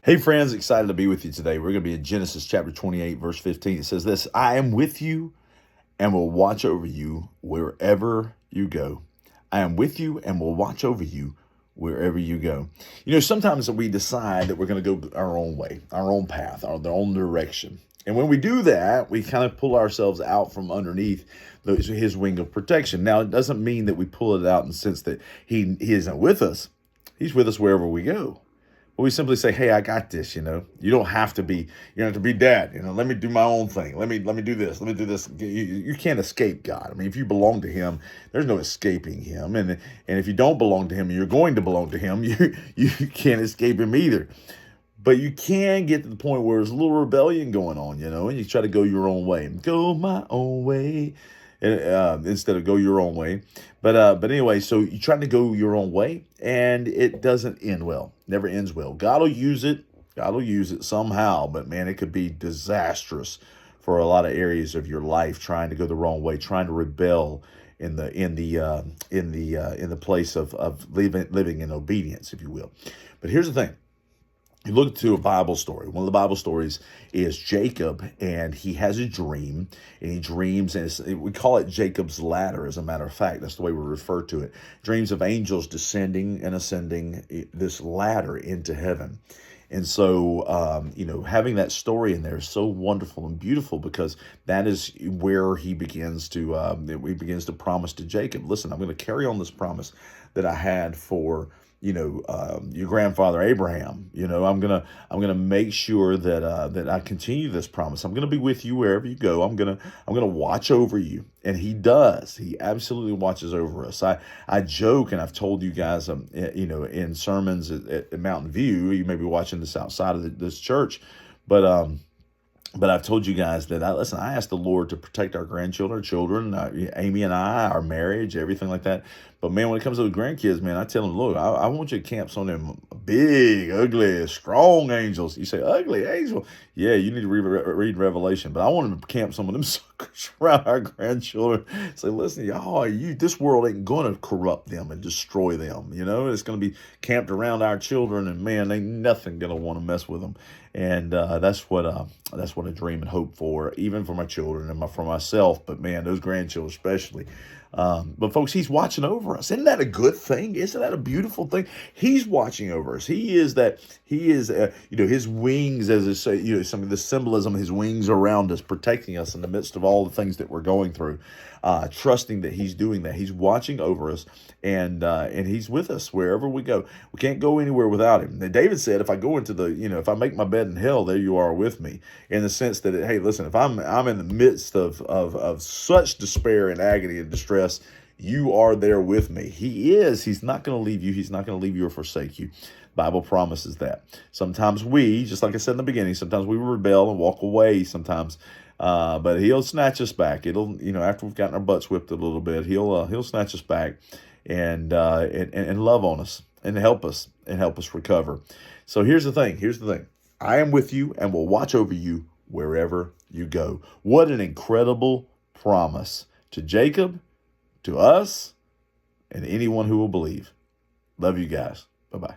Hey friends, excited to be with you today. We're going to be in Genesis chapter 28, verse 15. It says this: I am with you and will watch over you wherever you go. I am with you and will watch over you wherever you go. Sometimes we decide that we're going to go our own way, our own path, our own direction. And when we do that, we kind of pull ourselves out from underneath his wing of protection. Now, it doesn't mean that we pull it out in the sense that he isn't with us. He's with us wherever we go. But we simply say, "Hey, I got this." You don't have to be. You don't have to be dad. Let me do my own thing. Let me do this. Let me do this. You can't escape God. I mean, if you belong to Him, there's no escaping Him. And if you don't belong to Him, and you're going to belong to Him. You can't escape Him either. But you can get to the point where there's a little rebellion going on, and you try to go your own way. Go my own way, instead of go your own way. But anyway, so you're trying to go your own way, and it doesn't end well. Never ends well. God will use it. God will use it somehow, but man, it could be disastrous for a lot of areas of your life. Trying to go the wrong way, trying to rebel in the place of living in obedience, if you will. But here's the thing. You look to a Bible story. One of the Bible stories is Jacob, and he has a dream, and he dreams, and we call it Jacob's ladder, as a matter of fact. That's the way we refer to it. Dreams of angels descending and ascending this ladder into heaven. And so, having that story in there is so wonderful and beautiful, because that is where he begins to promise to Jacob, listen, I'm going to carry on this promise that I had for your grandfather Abraham. I'm gonna make sure that I continue this promise. I'm gonna be with you wherever you go. I'm gonna watch over you, and he does. He absolutely watches over us. I joke, and I've told you guys, in sermons at Mountain View. You may be watching this outside of this church, but but I've told you guys that I asked the Lord to protect our grandchildren, children, Amy and I, our marriage, everything like that. But man, when it comes to the grandkids, man, I tell them, look, I want you to camp some of them big, ugly, strong angels. You say, ugly angel? Yeah, you need to read Revelation. But I want them to camp some of them suckers around our grandchildren. Say, listen, y'all, this world ain't going to corrupt them and destroy them. It's going to be camped around our children, and man, ain't nothing going to want to mess with them. And that's what I dream and hope for, even for my children and for myself. But man, those grandchildren especially. But folks, He's watching over us. Isn't that a good thing? Isn't that a beautiful thing? He's watching over us. He is His wings, as I say, some of the symbolism, His wings around us, protecting us in the midst of all the things that we're going through. Trusting that He's doing that. He's watching over us, and He's with us wherever we go. We can't go anywhere without Him. And David said, if I go if I make my bed in hell, there you are with me. In the sense that, hey, listen, if I'm in the midst of such despair and agony and distress, you are there with me. He is. He's not going to leave you. He's not going to leave you or forsake you. Bible promises that. Sometimes we, just like I said in the beginning, sometimes we rebel and walk away sometimes. But He'll snatch us back. After we've gotten our butts whipped a little bit, He'll snatch us back and love on us and help us recover. So here's the thing. I am with you and will watch over you wherever you go. What an incredible promise to Jacob, to us, and anyone who will believe. Love you guys. Bye-bye.